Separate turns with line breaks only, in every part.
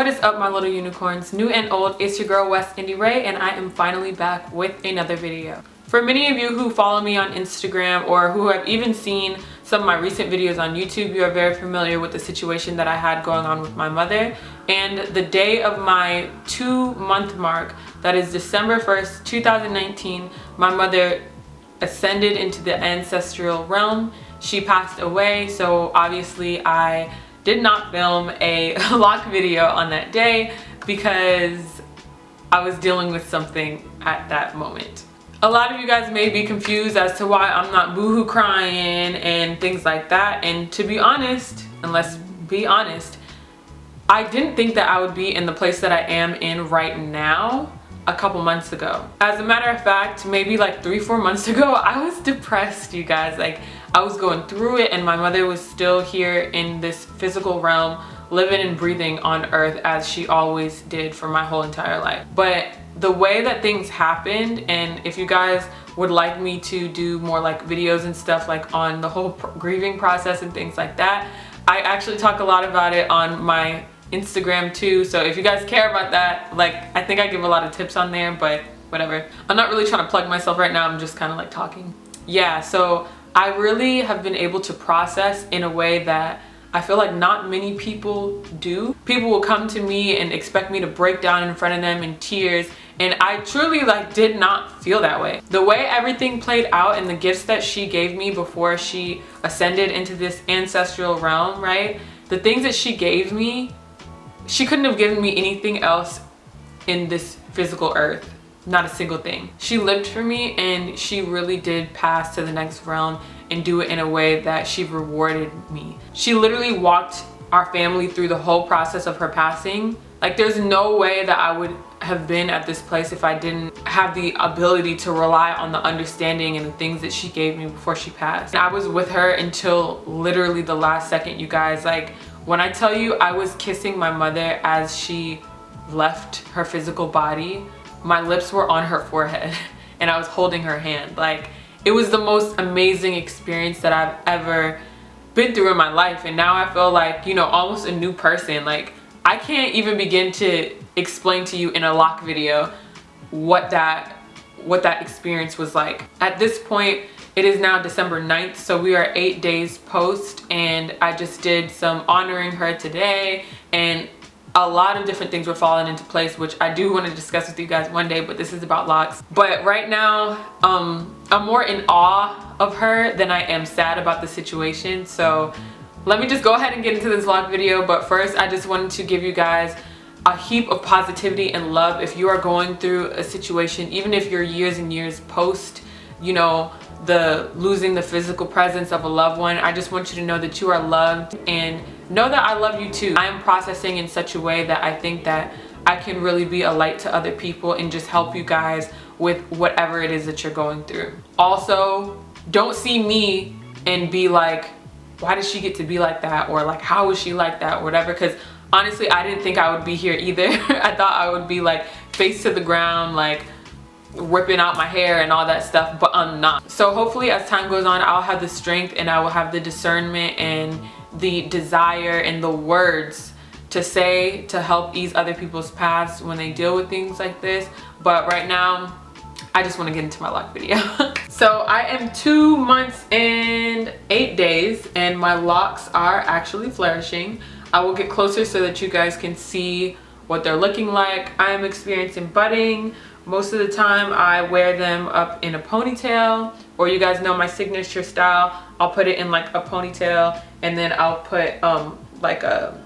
What is up, my little unicorns? New and old, it's your girl West Indie Ray, and I am finally back with another video. For many of you who follow me on Instagram or who have even seen some of my recent videos on YouTube, you are very familiar with the situation that I had going on with my mother. And the day of my 2-month mark, that is December 1st, 2019, my mother ascended into the ancestral realm. She passed away, so obviously I did not film a lock video on that day because I was dealing with something at that moment. A lot of you guys may be confused as to why I'm not boohoo crying and things like that, and to be honest, and let's be honest, I didn't think that I would be in the place that I am in right now a couple months ago. As a matter of fact, maybe like 3-4 months ago, I was depressed, you guys. Like, I was going through it, and my mother was still here in this physical realm, living and breathing on earth as she always did for my whole entire life. But the way that things happened, and if you guys would like me to do more like videos and stuff like on the whole grieving process and things like that, I actually talk a lot about it on my Instagram too. So if you guys care about that, like, I think I give a lot of tips on there, but whatever. I'm not really trying to plug myself right now. I'm just kind of like talking. Yeah, so I really have been able to process in a way that I feel like not many people do. People will come to me and expect me to break down in front of them in tears, and I truly like did not feel that way. The way everything played out and the gifts that she gave me before she ascended into this ancestral realm, right? The things that she gave me, she couldn't have given me anything else in this physical earth. Not a single thing. She lived for me, and she really did pass to the next realm and do it in a way that she rewarded me. She literally walked our family through the whole process of her passing. Like, there's no way that I would have been at this place if I didn't have the ability to rely on the understanding and the things that she gave me before she passed. And I was with her until literally the last second, you guys. Like, when I tell you I was kissing my mother as she left her physical body, my lips were on her forehead and I was holding her hand. Like, it was the most amazing experience that I've ever been through in my life. And now I feel like, you know, almost a new person. Like, I can't even begin to explain to you in a lock video what that experience was like. At this point, it is now December 9th, so we are 8 days post, and I just did some honoring her today, and a lot of different things were falling into place, which I do want to discuss with you guys one day, but this is about locks. But right now, I'm more in awe of her than I am sad about the situation. So let me just go ahead and get into this vlog video. But first, I just wanted to give you guys a heap of positivity and love if you are going through a situation, even if you're years and years post, you know, losing the physical presence of a loved one. I just want you to know that you are loved, and know that I love you too. I am processing in such a way that I think that I can really be a light to other people and just help you guys with whatever it is that you're going through. Also, don't see me and be like, why does she get to be like that? Or like, how is she like that? Or whatever. Because honestly, I didn't think I would be here either. I thought I would be like face to the ground, like ripping out my hair and all that stuff, but I'm not. So hopefully as time goes on, I'll have the strength and I will have the discernment and the desire and the words to say to help ease other people's paths when they deal with things like this. But right now, I just want to get into my lock video. So I am 2 months and 8 days, and my locks are actually flourishing. I will get closer so that you guys can see what they're looking like. I am experiencing budding. Most of the time I wear them up in a ponytail, or you guys know my signature style. I'll put it in like a ponytail, and then I'll put like a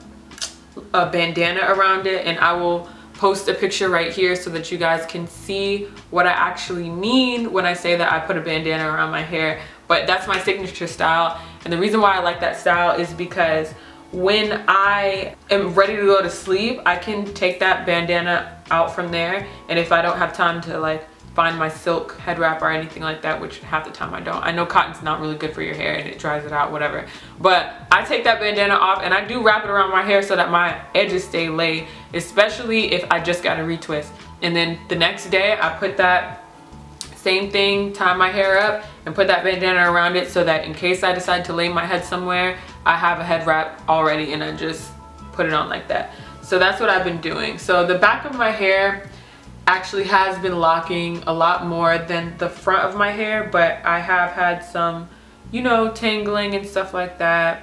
bandana around it, and I will post a picture right here so that you guys can see what I actually mean when I say that I put a bandana around my hair. But that's my signature style, and the reason why I like that style is because when I am ready to go to sleep, I can take that bandana out from there, and if I don't have time to like find my silk head wrap or anything like that, which half the time I don't. I know cotton's not really good for your hair and it dries it out, whatever. But I take that bandana off and I do wrap it around my hair so that my edges stay laid, especially if I just got a retwist. And then the next day I put that same thing, tie my hair up and put that bandana around it so that in case I decide to lay my head somewhere, I have a head wrap already and I just put it on like that. So that's what I've been doing. So the back of my hair actually has been locking a lot more than the front of my hair, but I have had some, you know, tangling and stuff like that.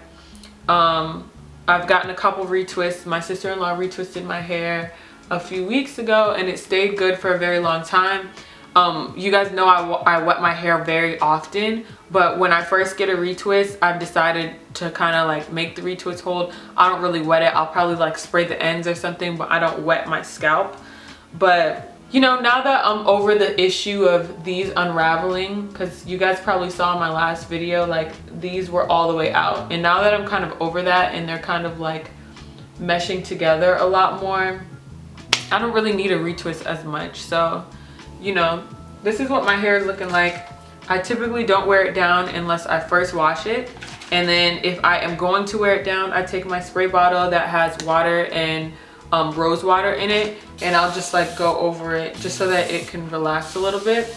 I've gotten a couple retwists. My sister-in-law retwisted my hair a few weeks ago and it stayed good for a very long time. You guys know I wet my hair very often, but when I first get a retwist, I've decided to kind of like make the retwist hold. I don't really wet it. I'll probably like spray the ends or something, but I don't wet my scalp. But you know, now that I'm over the issue of these unraveling, because you guys probably saw in my last video, like these were all the way out. And now that I'm kind of over that and they're kind of like meshing together a lot more, I don't really need a retwist as much. So, you know, this is what my hair is looking like. I typically don't wear it down unless I first wash it. And then if I am going to wear it down, I take my spray bottle that has water and rose water in it, and I'll just like go over it just so that it can relax a little bit.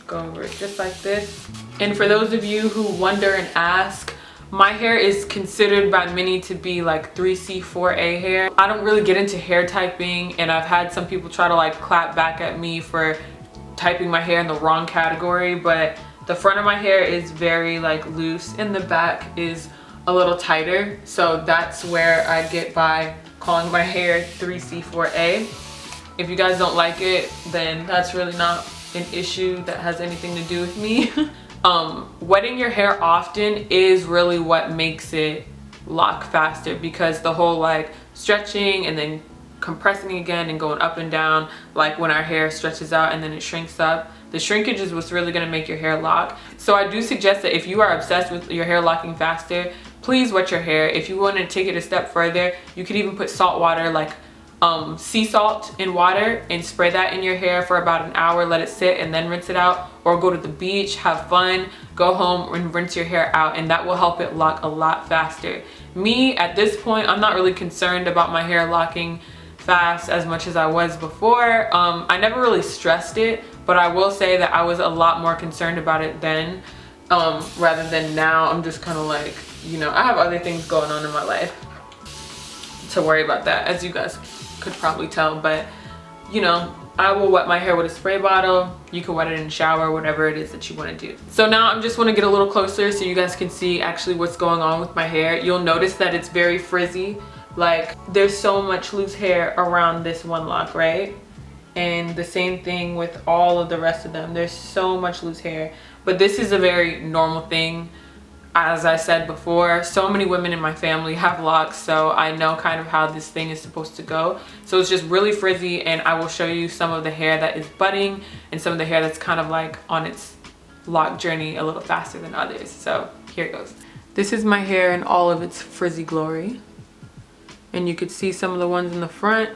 Go over it just like this. And for those of you who wonder and ask, my hair is considered by many to be like 3C 4A hair. I don't really get into hair typing, and I've had some people try to like clap back at me for typing my hair in the wrong category, but the front of my hair is very like loose and the back is a little tighter. So that's where I get by calling my hair 3C 4A. If you guys don't like it, then that's really not an issue that has anything to do with me. Wetting your hair often is really what makes it lock faster, because the whole like stretching and then compressing again and going up and down, like when our hair stretches out and then it shrinks up, the shrinkage is what's really going to make your hair lock. So I do suggest that if you are obsessed with your hair locking faster, please wet your hair. If you want to take it a step further, you could even put salt water, like sea salt in water, and spray that in your hair for about an hour, let it sit, and then rinse it out. Or go to the beach, have fun, go home and rinse your hair out, and that will help it lock a lot faster. Me, at this point, I'm not really concerned about my hair locking fast as much as I was before. I never really stressed it, but I will say that I was a lot more concerned about it then, rather than now. I'm just kind of like, you know, I have other things going on in my life to worry about that, as you guys could probably tell. But you know, I will wet my hair with a spray bottle. You can wet it in the shower, whatever it is that you want to do. So now I'm just want to get a little closer so you guys can see actually what's going on with my hair. You'll notice that it's very frizzy. Like there's so much loose hair around this one lock, right? And the same thing with all of the rest of them. There's so much loose hair, but this is a very normal thing. As I said before, so many women in my family have locks, so I know kind of how this thing is supposed to go. So it's just really frizzy, and I will show you some of the hair that is budding and some of the hair that's kind of like on its lock journey a little faster than others. So here it goes. This is my hair in all of its frizzy glory, and you could see some of the ones in the front.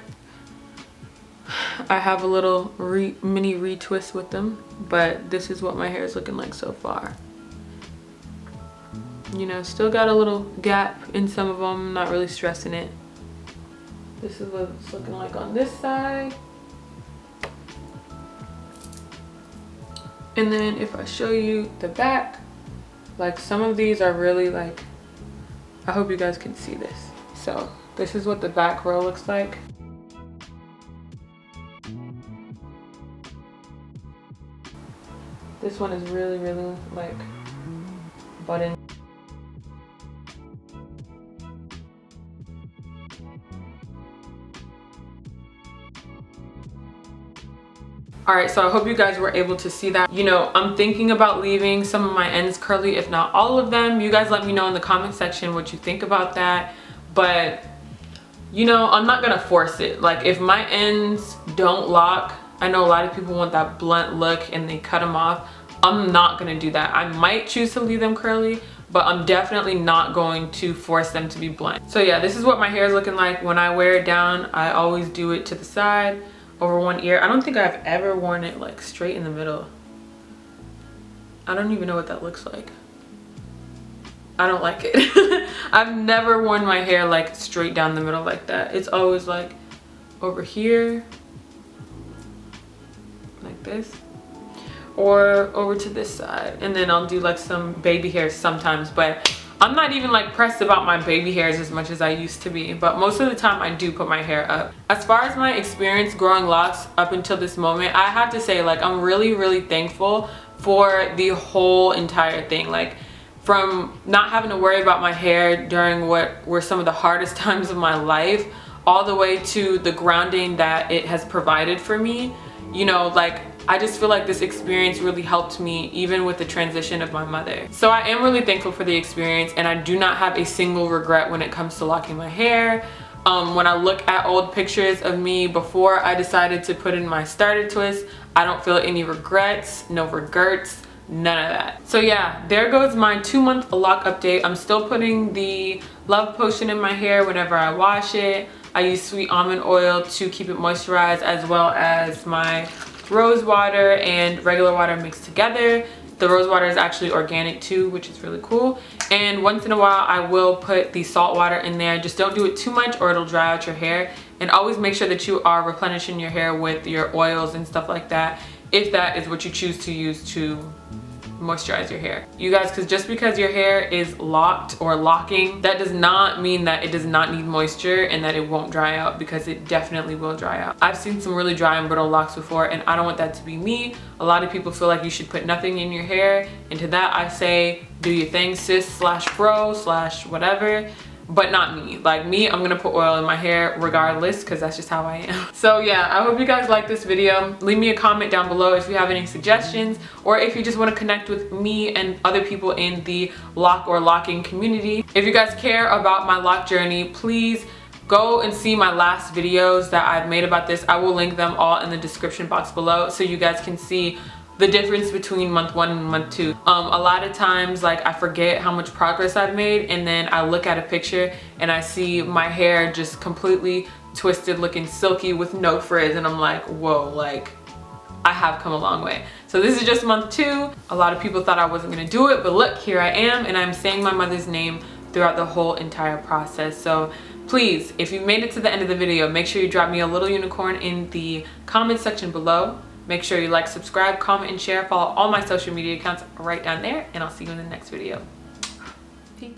I have a little mini retwist with them, but this is what my hair is looking like so far. You know, still got a little gap in some of them, not really stressing it. This is what it's looking like on this side. And then if I show you the back, like some of these are really like, I hope you guys can see this. So this is what the back row looks like. This one is really, really like button. Alright, so I hope you guys were able to see that. You know, I'm thinking about leaving some of my ends curly, if not all of them. You guys let me know in the comment section what you think about that. But, you know, I'm not gonna force it. Like, if my ends don't lock, I know a lot of people want that blunt look and they cut them off. I'm not gonna do that. I might choose to leave them curly, but I'm definitely not going to force them to be blunt. So yeah, this is what my hair is looking like. When I wear it down, I always do it to the side, over one ear. I don't think I've ever worn it like straight in the middle. I don't even know what that looks like. I don't like it. I've never worn my hair like straight down the middle like that. It's always like over here, like this, or over to this side. And then I'll do like some baby hair sometimes, but I'm not even like pressed about my baby hairs as much as I used to be, but most of the time I do put my hair up. As far as my experience growing locks up until this moment, I have to say, like, I'm really thankful for the whole entire thing. Like, from not having to worry about my hair during what were some of the hardest times of my life, all the way to the grounding that it has provided for me. You know, like, I just feel like this experience really helped me even with the transition of my mother. So I am really thankful for the experience, and I do not have a single regret when it comes to locking my hair. When I look at old pictures of me before I decided to put in my starter twist, I don't feel any regrets, no regrets, none of that. So yeah, there goes my 2-month lock update. I'm still putting the love potion in my hair whenever I wash it. I use sweet almond oil to keep it moisturized, as well as my rose water and regular water mixed together. The rose water is actually organic too, which is really cool. And once in a while I will put the salt water in there. Just don't do it too much or it'll dry out your hair. And always make sure that you are replenishing your hair with your oils and stuff like that, if that is what you choose to use to moisturize your hair. You guys, because just because your hair is locked or locking, that does not mean that it does not need moisture and that it won't dry out, because it definitely will dry out. I've seen some really dry and brittle locks before, and I don't want that to be me. A lot of people feel like you should put nothing in your hair, and to that I say, do your thing, sis slash bro slash whatever. But not me. Like me, I'm gonna put oil in my hair regardless, because that's just how I am. So yeah, I hope you guys like this video. Leave me a comment down below if you have any suggestions, or if you just want to connect with me and other people in the lock or locking community. If you guys care about my lock journey, please go and see my last videos that I've made about this. I will link them all in the description box below so you guys can see the difference between month 1 and month 2. A lot of times, like, I forget how much progress I've made, and then I look at a picture and I see my hair just completely twisted, looking silky with no frizz, and I'm like, whoa, like, I have come a long way. So this is just month 2. A lot of people thought I wasn't gonna do it, but look, here I am, and I'm saying my mother's name throughout the whole entire process. So please, if you made it to the end of the video, make sure you drop me a little unicorn in the comment section below. Make sure you like, subscribe, comment, and share. Follow all my social media accounts right down there, and I'll see you in the next video. Peace.